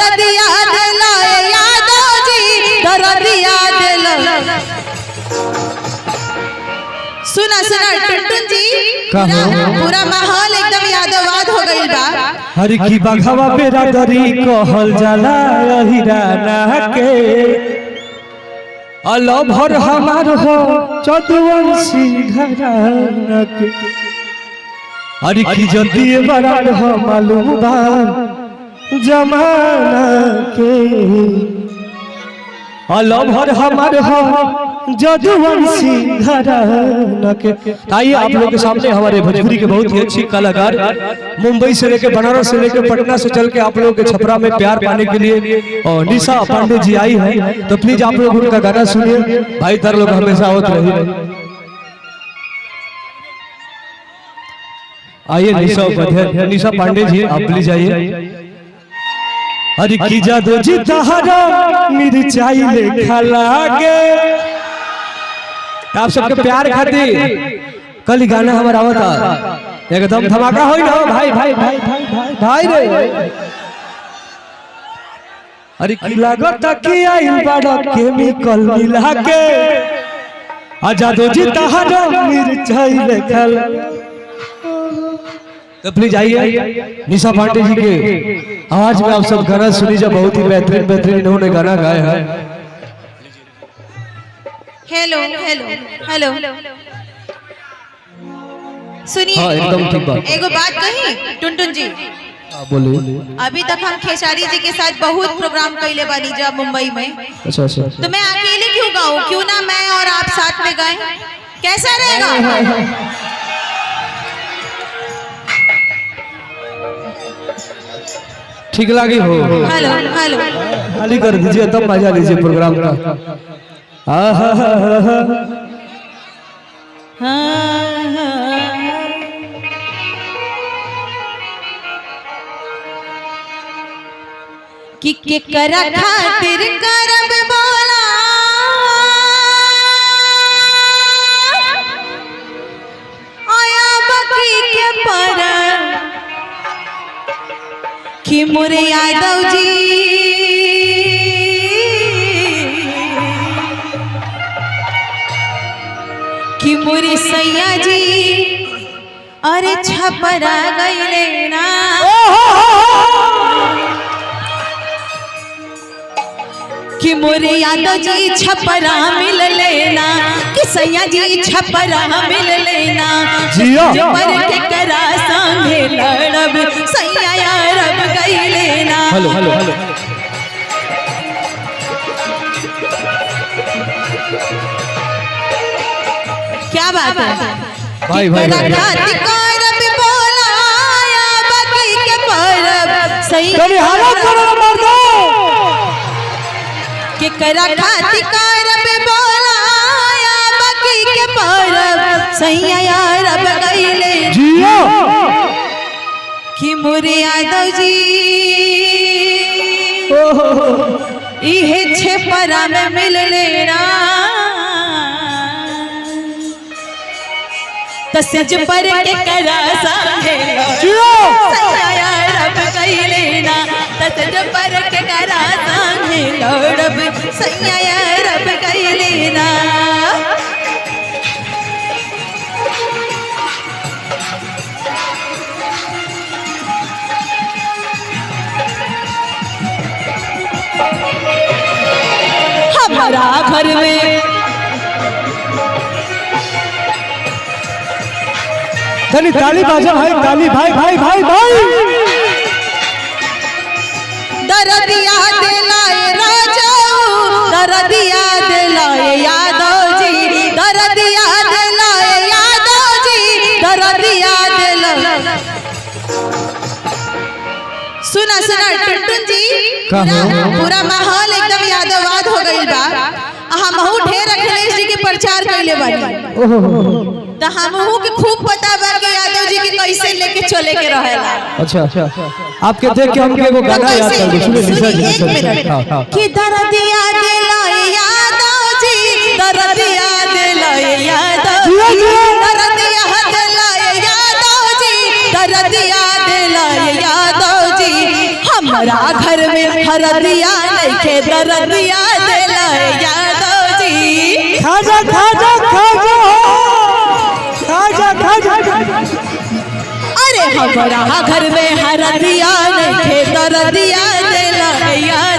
दरदिया दिलाए यादव जी दरदिया दिला। सुना सुना टुनटुन जी पूरा माहौल एकदम यादवाद हो गइल बा। हरि की बघवा बेरादरी कहल जाला हिराना के अलभर हमार हो चतुवंशी घराना के। हरि की जदी बराड हो मालूम बा जमाना के अलभर हमार हो जदुवंशी घराना के। आइए आप लोग के सामने हमारे भोजपुरी के बहुत ही अच्छी कलाकार मुंबई से लेकर बनारस से लेकर पटना से चल के आप लोगों के छपरा में प्यार पाने के लिए और निशा पांडे जी आई है, तो प्लीज आप लोग उनका गाना सुनिए। भाई तार लोग हमेशा होते रही। आइए निशा पांडे जी आप प्लीज आइए। हरि की जादू जी तहरा मिर्चाई लेखा लागे आप सबके प्यार खातिर कल गाना हमारा आवता एकदम धमाका होई ना भाई भाई भाई भाई भाई भाई रे। अरे की लागत कि आई बड़ा केमिकल मिला के आजादो जी तहरा मिर्चाई लेखा। तो प्लीज आइए निशा पांडे जी के आवाज में आप सब गाना सुनी जा। बहुत ही बेहतरीन बेहतरीन इन्होंने गाना गाया है। हेलो हेलो हेलो सुनिए। हाँ एकदम ठीक बात। एगो बात कही टुनटुन जी, बोलिए। अभी तक हम खेसारी जी के साथ बहुत प्रोग्राम कैले बानी जब मुंबई में। अच्छा अच्छा। तो मैं अकेले क्यों गाऊं, क्यों ना मैं और आप साथ में गाएं, कैसा रहेगा? ठीक लगी हो? हेलो हेलो खाली कर दीजिए तब मजा लीजिए प्रोग्राम का। कि करा खातिर करब बोला आया बकी के पर कि मोरे यादव जी कि मोरे सैया जी अरे छपरा गइले ना कि मोरे यादव जी छपरा मिल लेना कि सैया जी छपरा मिल लेना पर के करा संगे लड़ब सैया यारब गई लेना। हेलो हेलो हेलो क्या बात है भाई भाई करब बोला या बकी के परब सैया के करा खाती करब बोला या बकी के परब सैया यारब गइले जियो कि मोरे यादव जी इहे छपरा में मिल लेना तसज पर के करा संगे सैया यारब गइले ना तसज पर के करा संगे लड़ब सैया यारब गइले ना। हमारा घर में चलिए ताली बाजा भाई ताली भाई भाई भाई भाई। दरदिया दिलाए राजा दरदिया दिलाए यादव जी दरदिया दिलाए यादव जी दरदिया दिला। सुना सुना टुनटुन जी पूरा माहौल एकदम यादवाद हो गइल बा। हमहू ढेर अखिलेश जी के प्रचार कैले बानी तो हमहू के खूब पता बा कि यादव जी के कैसे लेके चले के रहेला। अच्छा आपके देख के हमके वो गाना याद कर दो। सुनिए निशा जी कि दरदिया दिलाए यादव जी दरदिया दिलाए यादव दरदिया दिलाए यादव जी दरदिया दिलाए यादव जी हमारा घर में हरदिया नइखे दरदिया देला यादव जी। खाजा खाजा खाजा खाजा खाजा। अरे हमारा घर में हरदिया नइखे दरदिया देला यादव